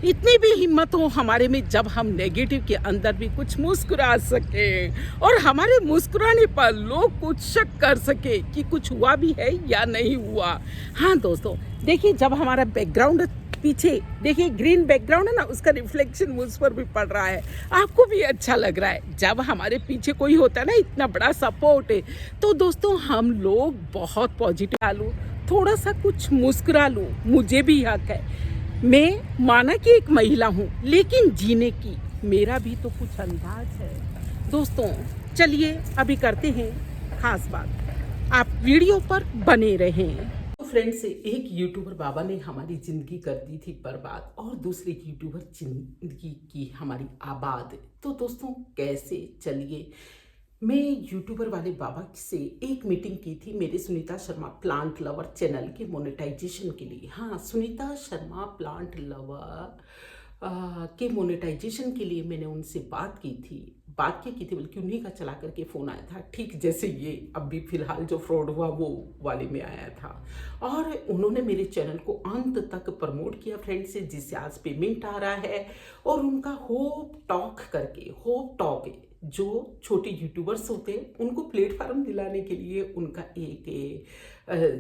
इतनी भी हिम्मत हो हमारे में, जब हम नेगेटिव के अंदर भी कुछ मुस्कुरा सके और हमारे मुस्कुराने पर लोग कुछ शक कर सके कि कुछ हुआ भी है या नहीं हुआ। हाँ दोस्तों, देखिए जब हमारा बैकग्राउंड पीछे देखिए ग्रीन बैकग्राउंड है ना, उसका रिफ्लेक्शन मुझ पर भी पड़ रहा है, आपको भी अच्छा लग रहा है। जब हमारे पीछे कोई होता है ना, इतना बड़ा सपोर्ट है, तो दोस्तों हम लोग बहुत पॉजिटिव आलू, थोड़ा सा कुछ मुस्कुरा लूँ, मुझे भी हक है। मैं माना कि एक महिला हूँ, लेकिन जीने की मेरा भी तो कुछ अंदाज है। दोस्तों चलिए अभी करते हैं खास बात, आप वीडियो पर बने रहें। तो फ्रेंड्स, एक यूट्यूबर बाबा ने हमारी ज़िंदगी कर दी थी बर्बाद और दूसरे यूट्यूबर ज़िंदगी की हमारी आबाद। तो दोस्तों कैसे, चलिए मैं यूट्यूबर वाले बाबा से एक मीटिंग की थी मेरे Sunita Sharma plant lover channel के मोनेटाइजेशन के लिए। हाँ, सुनीता शर्मा प्लांट लवर के मोनेटाइजेशन के लिए मैंने उनसे बात की थी, बल्कि उन्हीं का चला करके फ़ोन आया था, ठीक जैसे ये अभी फ़िलहाल जो फ्रॉड हुआ वो वाले में आया था। और उन्होंने मेरे चैनल को अंत तक प्रमोट किया फ्रेंड्स से, जिससे आज पेमेंट आ रहा है। और उनका होप टॉक जो छोटे यूट्यूबर्स होते हैं उनको प्लेटफार्म दिलाने के लिए उनका एक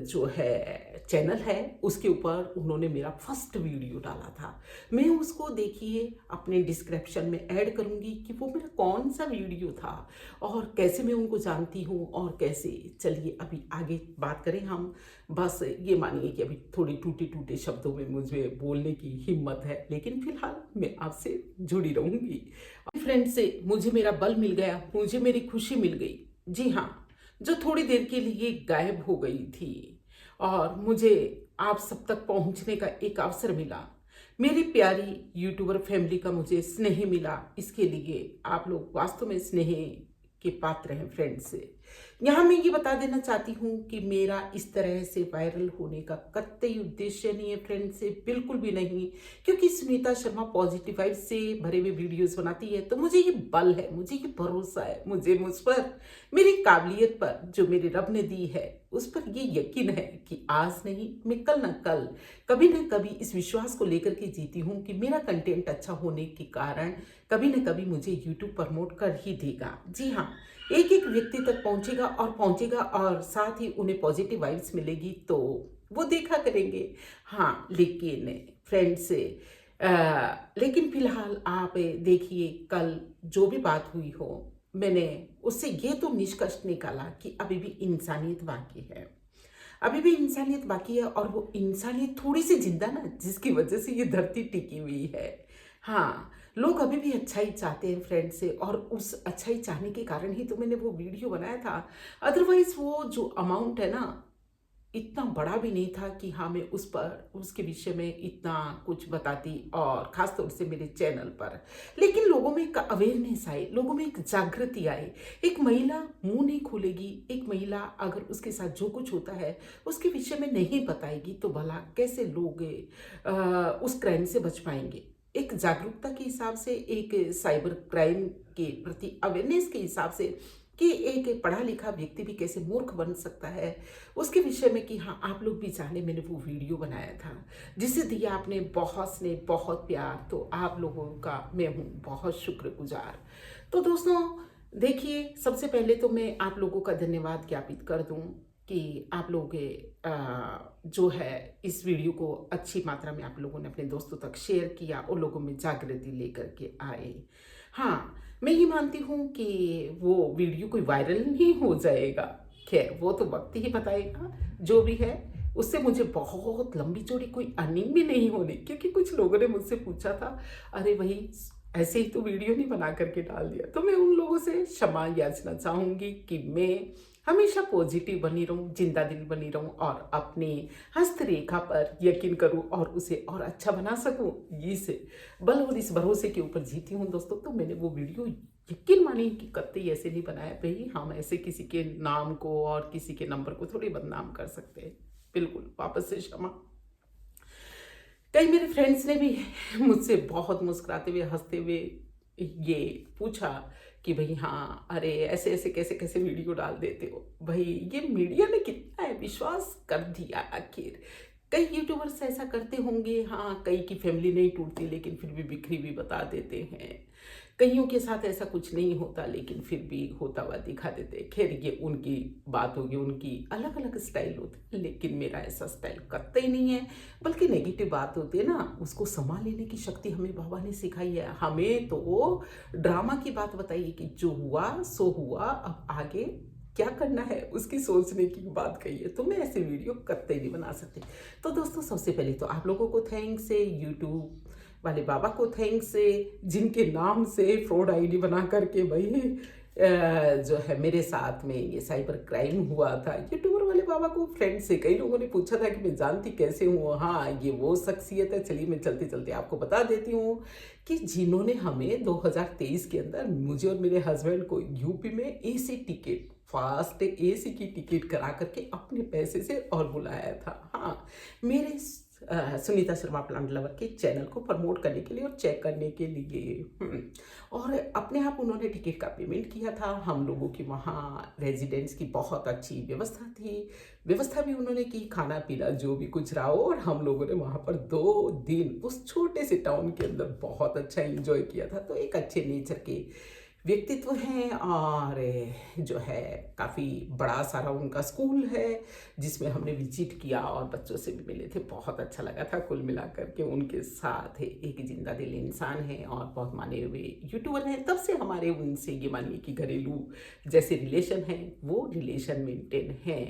जो है चैनल है, उसके ऊपर उन्होंने मेरा फर्स्ट वीडियो डाला था। मैं उसको देखिए अपने डिस्क्रिप्शन में ऐड करूँगी कि वो मेरा कौन सा वीडियो था और कैसे मैं उनको जानती हूँ और कैसे। चलिए अभी आगे बात करें हम। बस ये मानिए कि अभी थोड़ी टूटे टूटे शब्दों में मुझे बोलने की हिम्मत है, लेकिन फिलहाल मैं आपसे जुड़ी रहूँगी। फ्रेंड से मुझे मेरा बल मिल गया, मुझे मेरी खुशी मिल गई। जी हाँ, जो थोड़ी देर के लिए गायब हो गई थी और मुझे आप सब तक पहुंचने का एक अवसर मिला। मेरी प्यारी यूट्यूबर फैमिली का मुझे स्नेह मिला, इसके लिए आप लोग वास्तव में स्नेह के पात्र हैं फ्रेंड्स। यहाँ मैं ये बता देना चाहती हूँ कि मेरा इस तरह से वायरल होने का कतई उद्देश्य नहीं है फ्रेंड्स, से बिल्कुल भी नहीं। क्योंकि सुनीता शर्मा पॉजिटिव वाइब से भरे हुए वीडियोस बनाती है, तो मुझे ये बल है, मुझे ये भरोसा है, मुझे मुझ पर, मेरी काबिलियत पर जो मेरे रब ने दी है उस पर ये यकीन है कि आज नहीं मैं कल ना कल कभी ना कभी इस विश्वास को लेकर के जीती हूँ कि मेरा कंटेंट अच्छा होने के कारण कभी ना कभी मुझे यूट्यूब प्रमोट कर ही देगा। जी हाँ, एक एक व्यक्ति तक पहुंचेगा और साथ ही उन्हें पॉजिटिव वाइब्स मिलेगी, तो वो देखा करेंगे। हाँ लेकिन फ्रेंड्स, लेकिन फिलहाल आप देखिए कल जो भी बात हुई हो, मैंने उससे ये तो निष्कर्ष निकाला कि अभी भी इंसानियत बाकी है, अभी भी इंसानियत बाकी है। और वो इंसानियत थोड़ी सी जिंदा ना, जिसकी वजह से ये धरती टिकी हुई है। हाँ, लोग अभी भी अच्छाई चाहते हैं फ्रेंड से, और उस अच्छाई चाहने के कारण ही तो मैंने वो वीडियो बनाया था। अदरवाइज वो जो अमाउंट है ना, इतना बड़ा भी नहीं था कि हाँ मैं उस पर उसके विषय में इतना कुछ बताती, और ख़ास तौर से मेरे चैनल पर। लेकिन लोगों में एक अवेयरनेस आए, लोगों में एक जागृति आए। एक महिला मुंह नहीं खोलेगी, एक महिला अगर उसके साथ जो कुछ होता है उसके विषय में नहीं बताएगी, तो भला कैसे लोग उस क्राइम से बच पाएंगे। एक जागरूकता के हिसाब से, एक साइबर क्राइम के प्रति अवेयरनेस के हिसाब से, कि एक पढ़ा लिखा व्यक्ति भी कैसे मूर्ख बन सकता है, उसके विषय में कि हाँ आप लोग भी जाने, मैंने वो वीडियो बनाया था जिसे दिया आपने बहुत स्नेह, बहुत प्यार। तो आप लोगों का मैं हूँ बहुत शुक्रगुजार। तो दोस्तों देखिए, सबसे पहले तो मैं आप लोगों का धन्यवाद ज्ञापित कर दूँ कि आप लोग जो है इस वीडियो को अच्छी मात्रा में आप लोगों ने अपने दोस्तों तक शेयर किया, उन लोगों में जागृति लेकर के आए। हाँ, मैं ये मानती हूँ कि वो वीडियो कोई वायरल नहीं हो जाएगा, खैर वो तो वक्त ही बताएगा। जो भी है उससे मुझे बहुत लंबी चौड़ी कोई अर्निंग भी नहीं होनी, क्योंकि कुछ लोगों ने मुझसे पूछा था, अरे वही ऐसे ही तो वीडियो नहीं बना करके डाल दिया। तो मैं उन लोगों से क्षमा याचना चाहूँगी कि मैं हमेशा पॉजिटिव बनी रहूं, जिंदा दिल बनी रहूं, और अपनी हस्तरेखा पर यकीन करूं और उसे और अच्छा बना सकूं। इस बल और इस भरोसे के ऊपर जीती हूं दोस्तों। तो मैंने वो वीडियो यकीन मानिए कि कतई ऐसे नहीं बनाया भाई हम ऐसे किसी के नाम को और किसी के नंबर को थोड़ी बदनाम कर सकते हैं। बिल्कुल वापस से क्षमा। कई मेरे फ्रेंड्स ने भी मुझसे बहुत मुस्कुराते हुए, हंसते हुए ये पूछा कि भाई हाँ, अरे ऐसे ऐसे कैसे कैसे वीडियो डाल देते हो। भाई ये मीडिया ने कितना है विश्वास कर दिया, आखिर कई यूट्यूबर्स ऐसा करते होंगे, हाँ, कई की फैमिली नहीं टूटती लेकिन फिर भी बिखरी हुई बता देते हैं। कईयों के साथ ऐसा कुछ नहीं होता लेकिन फिर भी होता हुआ दिखा देते हैं। खैर, ये उनकी बात होगी, उनकी अलग अलग स्टाइल होती है, लेकिन मेरा ऐसा स्टाइल कतई नहीं है। बल्कि नेगेटिव बात होती है ना, उसको संभाल लेने की शक्ति हमें बाबा ने सिखाई है। हमें तो ड्रामा की बात बताइए कि जो हुआ सो हुआ, अब आगे क्या करना है उसकी सोचने की बात कही है। तो मैं ऐसे वीडियो कतई नहीं बना सकती। तो दोस्तों, सबसे पहले तो आप लोगों को थैंक्स है, यूट्यूब वाले बाबा को थैंक्स है, जिनके नाम से फ्रॉड आईडी बना करके भाई जो है मेरे साथ में ये साइबर क्राइम हुआ था। यूट्यूबर वाले बाबा को फ्रेंड से कई लोगों ने पूछा था कि मैं जानती कैसे हूँ। हाँ, ये वो शख्सियत है। चलिए मैं चलते चलते आपको बता देती हूँ कि जिन्होंने हमें 2023 के अंदर, मुझे और मेरे हस्बैंड को, यूपी में एसी टिकट, फास्ट एसी की टिकट करा करके अपने पैसे से और बुलाया था। हाँ, मेरे सुनीता शर्मा प्लांट लवर के चैनल को प्रमोट करने के लिए और चेक करने के लिए। और अपने आप उन्होंने टिकट का पेमेंट किया था। हम लोगों की वहाँ रेजिडेंस की बहुत अच्छी व्यवस्था थी। व्यवस्था भी उन्होंने की, खाना पीना जो भी कुछ रहा हो। और हम लोगों ने वहाँ पर 2 दिन उस छोटे से टाउन के अंदर बहुत अच्छा एंजॉय किया था। तो एक अच्छे नेचर के व्यक्तित्व हैं और जो है काफ़ी बड़ा सारा उनका स्कूल है जिसमें हमने विजिट किया और बच्चों से भी मिले थे। बहुत अच्छा लगा था। कुल मिलाकर के उनके साथ एक जिंदा दिल इंसान है और बहुत माने हुए यूट्यूबर हैं। तब से हमारे उनसे ये मानिए कि घरेलू जैसे रिलेशन है वो रिलेशन मेंटेन है।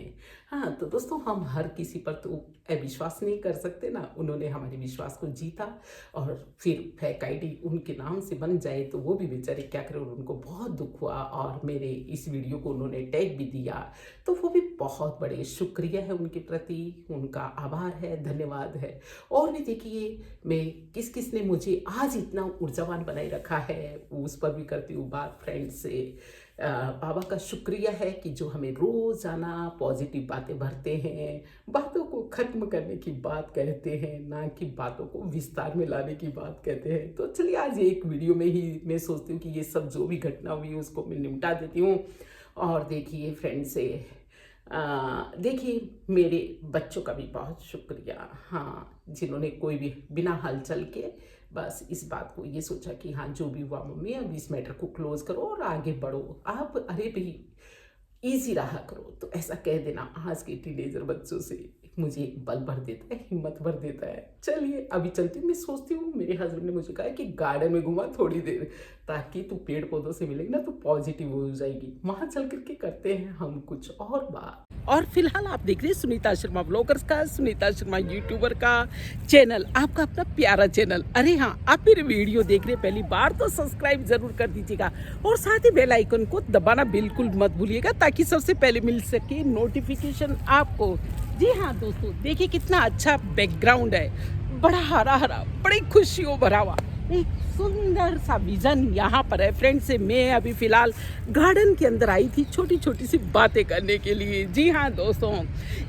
हाँ, तो दोस्तों, हम हर किसी पर तो विश्वास नहीं कर सकते ना। उन्होंने हमारे विश्वास को जीता और फिर फेक आईडी उनके नाम से बन जाए तो वो भी बेचारे क्या करें। उनको बहुत दुख हुआ और मेरे इस वीडियो को उन्होंने टैग भी दिया, तो वो भी बहुत बड़े शुक्रिया है उनके प्रति, उनका आभार है, धन्यवाद है। और भी देखिए, मैं किस किस ने मुझे आज इतना ऊर्जावान बनाए रखा है उस पर भी करती हूँ बात फ्रेंड्स से। बाबा का शुक्रिया है कि जो हमें रोज़ाना पॉजिटिव बातें भरते हैं, बातों को ख़त्म करने की बात कहते हैं, ना कि बातों को विस्तार में लाने की बात कहते हैं। तो चलिए, आज एक वीडियो में ही मैं सोचती हूँ कि ये सब जो भी घटना हुई उसको मैं निपटा देती हूँ। और देखिए फ्रेंड से देखिए, मेरे बच्चों का भी बहुत शुक्रिया, हाँ, जिन्होंने कोई भी बिना हलचल के बस इस बात को ये सोचा कि हाँ, जो भी हुआ मम्मी, अब इस मैटर को क्लोज करो और आगे बढ़ो। आप अरे भाई ईजी रहा करो। तो ऐसा कह देना आज के टीनेजर बच्चों से मुझे बल भर देता है, हिम्मत भर देता है। चलिए अभी चलती हूँ। मैं सोचती हूँ, मेरे हस्बैंड ने मुझे कहा कि गार्डन में घुमा थोड़ी देर, ताकि तू पेड़ पौधों से मिलेगी ना तो पॉजिटिव हो जाएगी। वहाँ चल करके करते हैं हम कुछ और बात। और फिलहाल आप देख रहे हैं सुनीता शर्मा ब्लॉगर्स का, सुनीता शर्मा यूट्यूबर का चैनल, आपका अपना प्यारा चैनल। अरे हाँ, आप मेरे वीडियो देख रहे पहली बार तो सब्सक्राइब जरूर कर दीजिएगा और साथ ही बेल आइकन को दबाना बिल्कुल मत भूलिएगा, ताकि सबसे पहले मिल सके नोटिफिकेशन आपको। जी हाँ दोस्तों, देखिए कितना अच्छा बैकग्राउंड है, बड़ा हरा हरा, बड़ी खुशियों भरा हुआ एक सुंदर सा विजन यहाँ पर है। फ्रेंड से मैं अभी फिलहाल गार्डन के अंदर आई थी छोटी छोटी सी बातें करने के लिए। जी हाँ दोस्तों,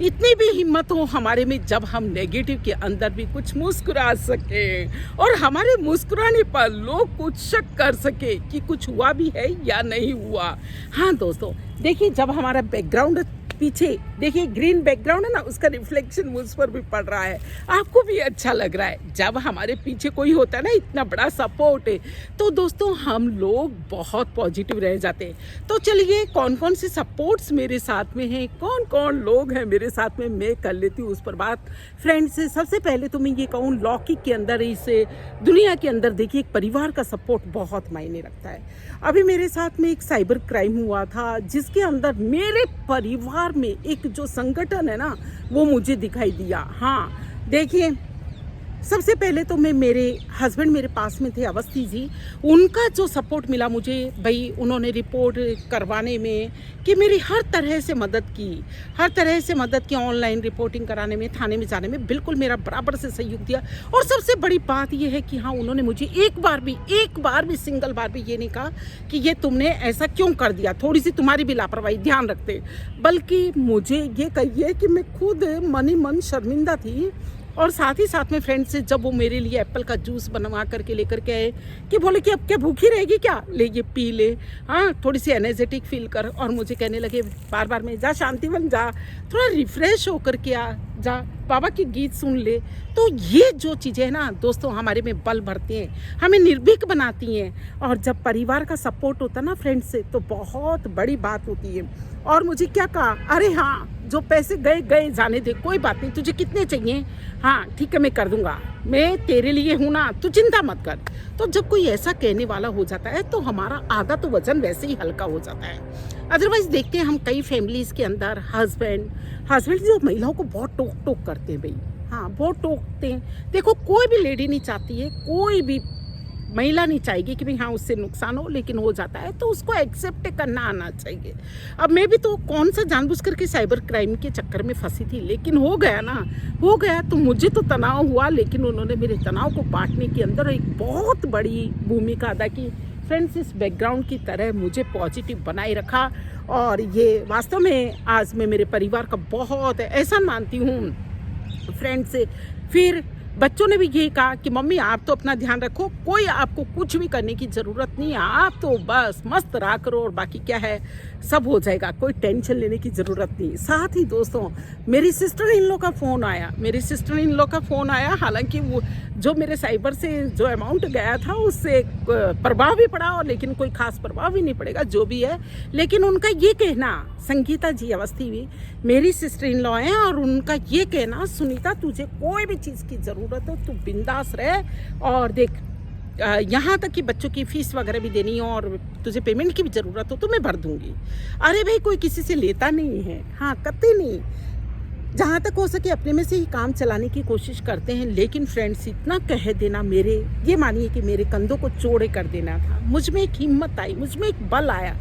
इतनी भी हिम्मत हो हमारे में जब हम नेगेटिव के अंदर भी कुछ मुस्कुरा सके और हमारे मुस्कुराने पर लोग कुछ शक कर सके कि कुछ हुआ भी है या नहीं हुआ। हाँ दोस्तों, देखिए, जब हमारा बैकग्राउंड पीछे देखिए ग्रीन बैकग्राउंड है ना, उसका रिफ्लेक्शन मुझ पर भी पड़ रहा है, आपको भी अच्छा लग रहा है। जब हमारे पीछे कोई होता है ना, इतना बड़ा सपोर्ट है, तो दोस्तों हम लोग बहुत पॉजिटिव रह जाते हैं। तो चलिए, कौन कौन से सपोर्ट्स मेरे साथ में हैं, कौन कौन लोग हैं मेरे साथ में, मैं कर लेती हूँ उस पर बात फ्रेंड से। सबसे पहले तो मैं ये कहूँ, लौकिक के अंदर, इस दुनिया के अंदर देखिए एक परिवार का सपोर्ट बहुत मायने रखता है। अभी मेरे साथ में एक साइबर क्राइम हुआ था जिसके अंदर मेरे परिवार में एक जो संगठन है ना, वो मुझे दिखाई दिया। हाँ देखिए, सबसे पहले तो मेरे हस्बैंड मेरे पास में थे, अवस्थी जी, उनका जो सपोर्ट मिला मुझे भाई, उन्होंने रिपोर्ट करवाने में कि मेरी हर तरह से मदद की, ऑनलाइन रिपोर्टिंग कराने में, थाने में जाने में बिल्कुल मेरा बराबर से सहयोग दिया। और सबसे बड़ी बात यह है कि हाँ, उन्होंने मुझे एक बार भी सिंगल बार भी ये नहीं कहा कि ये तुमने ऐसा क्यों कर दिया, थोड़ी सी तुम्हारी भी लापरवाही, ध्यान रखते, बल्कि मुझे ये कहिए कि मैं खुद मन ही मन शर्मिंदा थी और साथ ही साथ में फ्रेंड्स से जब वो मेरे लिए एप्पल का जूस बनवा करके लेकर के आए कि बोले कि अब क्या भूखी रहेगी क्या, ले ये पी ले, हाँ थोड़ी सी एनर्जेटिक फील कर। और मुझे कहने लगे बार बार में, जा शांतिवन जा, थोड़ा रिफ्रेश होकर के आ, जा बाबा की गीत सुन ले। तो ये जो चीज़ें हैं ना दोस्तों, हमारे में बल भरती हैं, हमें निर्भीक बनाती हैं। और जब परिवार का सपोर्ट होता है ना फ्रेंड्स से, तो बहुत बड़ी बात होती है। और मुझे क्या कहा, अरे हाँ जो पैसे गए गए जाने दे, कोई बात नहीं, तुझे कितने चाहिए, हाँ ठीक है मैं कर दूंगा, मैं तेरे लिए हूँ ना, तू चिंता मत कर। तो जब कोई ऐसा कहने वाला हो जाता है तो हमारा आधा तो वजन वैसे ही हल्का हो जाता है। अदरवाइज देखते हैं हम कई फैमिलीज़ के अंदर हस्बैंड जो महिलाओं को बहुत टोक टोक करते हैं भाई, हाँ बहुत टोकते हैं। देखो कोई भी लेडी नहीं चाहती है, कोई भी महिला नहीं चाहेगी कि भाई हाँ उससे नुकसान हो, लेकिन हो जाता है तो उसको एक्सेप्ट करना आना चाहिए। अब मैं भी तो कौन सा जानबूझ करके साइबर क्राइम के चक्कर में फंसी थी, लेकिन हो गया ना, हो गया तो मुझे तो तनाव हुआ, लेकिन उन्होंने मेरे तनाव को बांटने के अंदर एक बहुत बड़ी भूमिका अदा की। फ्रेंड्स इस बैकग्राउंड की तरह मुझे पॉजिटिव बनाए रखा, और ये वास्तव में आज मैं मेरे परिवार का बहुत एहसान मानती हूँ फ्रेंड्स। फिर बच्चों ने भी यही कहा कि मम्मी आप तो अपना ध्यान रखो, कोई आपको कुछ भी करने की ज़रूरत नहीं है, आप तो बस मस्त रहा करो और बाकी क्या है सब हो जाएगा, कोई टेंशन लेने की ज़रूरत नहीं। साथ ही दोस्तों मेरी सिस्टर इन लॉ का फ़ोन आया, हालांकि वो जो मेरे साइबर से जो अमाउंट गया था उससे प्रभाव भी पड़ा, और लेकिन कोई खास प्रभाव भी नहीं पड़ेगा जो भी है। लेकिन उनका ये कहना, संगीता जी अवस्थी भी मेरी सिस्टर इन लॉ हैं, और उनका ये कहना, सुनीता तुझे कोई भी चीज़ की ज़रूरत हो तू बिंदास रह, और देख यहाँ तक कि बच्चों की फ़ीस वगैरह भी देनी हो और तुझे पेमेंट की भी ज़रूरत हो तो मैं भर दूँगी। अरे भाई कोई किसी से लेता नहीं है, हाँ कतई नहीं, जहाँ तक हो सके अपने में से ही काम चलाने की कोशिश करते हैं। लेकिन फ्रेंड्स इतना कह देना, मेरे ये मानिए कि मेरे कंधों को चौड़े कर देना था। मुझ में एक हिम्मत आई, मुझ में एक बल आया।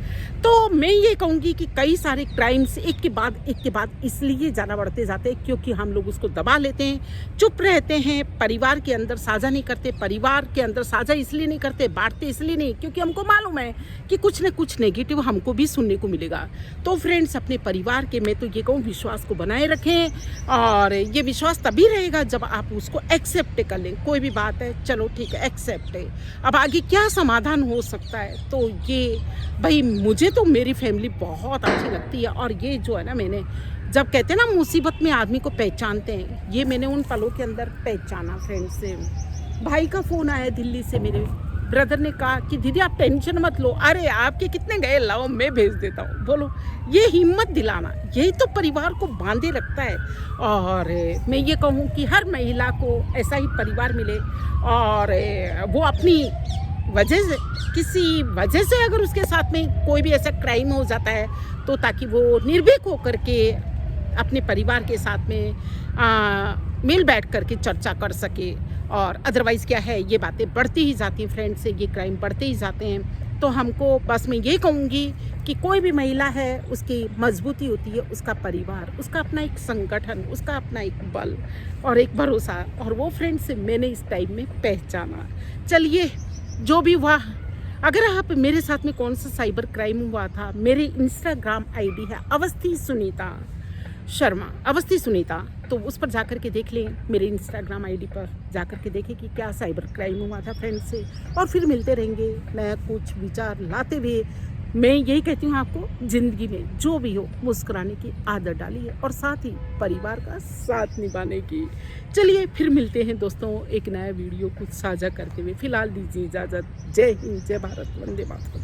तो मैं ये कहूँगी कि कई सारे क्राइम्स एक के बाद इसलिए ज़्यादा बढ़ते जाते हैं क्योंकि हम लोग उसको दबा लेते हैं, चुप रहते हैं, परिवार के अंदर साझा नहीं करते। परिवार के अंदर साझा इसलिए नहीं करते, बांटते इसलिए नहीं, क्योंकि हमको मालूम है कि कुछ न कुछ नेगेटिव हमको भी सुनने को मिलेगा। तो फ्रेंड्स अपने परिवार के, मैं तो ये कहूँ, विश्वास को बनाए रखें, और ये विश्वास तभी रहेगा जब आप उसको एक्सेप्ट कर लें। कोई भी बात है, चलो ठीक है एक्सेप्ट है, अब आगे क्या समाधान हो सकता है। तो ये भाई मुझे तो मेरी फैमिली बहुत अच्छी लगती है, और ये जो है ना, मैंने जब कहते हैं ना मुसीबत में आदमी को पहचानते हैं, ये मैंने उन पलों के अंदर पहचाना। फ्रेंड्स से भाई का फ़ोन आया दिल्ली से, मेरे ब्रदर ने कहा कि दीदी आप टेंशन मत लो, अरे आपके कितने गए लाओ मैं भेज देता हूँ। बोलो, ये हिम्मत दिलाना यही तो परिवार को बांधे रखता है। और मैं ये कहूँ कि हर महिला को ऐसा ही परिवार मिले, और वो अपनी वजह से, किसी वजह से अगर उसके साथ में कोई भी ऐसा क्राइम हो जाता है तो ताकि वो निर्भीक होकर के अपने परिवार के साथ में मिल बैठ करके चर्चा कर सके। और अदरवाइज़ क्या है, ये बातें बढ़ती ही जाती हैं फ्रेंड्स, से ये क्राइम बढ़ते ही जाते हैं। तो हमको बस मैं ये कहूँगी कि कोई भी महिला है उसकी मजबूती होती है उसका परिवार, उसका अपना एक संगठन, उसका अपना एक बल और एक भरोसा। और वो फ्रेंड्स से मैंने इस टाइम में पहचाना। चलिए जो भी हुआ, अगर आप मेरे साथ में कौन सा साइबर क्राइम हुआ था, मेरी इंस्टाग्राम आईडी है अवस्थी सुनीता शर्मा, अवस्थी सुनीता, तो उस पर जाकर के देख लें, मेरे इंस्टाग्राम आईडी पर जाकर के देखें कि क्या साइबर क्राइम हुआ था फ्रेंड्स से। और फिर मिलते रहेंगे नया कुछ विचार लाते हुए। मैं यही कहती हूँ आपको, ज़िंदगी में जो भी हो मुस्कुराने की आदत डालिए, और साथ ही परिवार का साथ निभाने की। चलिए फिर मिलते हैं दोस्तों एक नया वीडियो कुछ साझा करते हुए। फिलहाल दीजिए इजाज़त। जय हिंद, जय भारत, वंदे मातरम।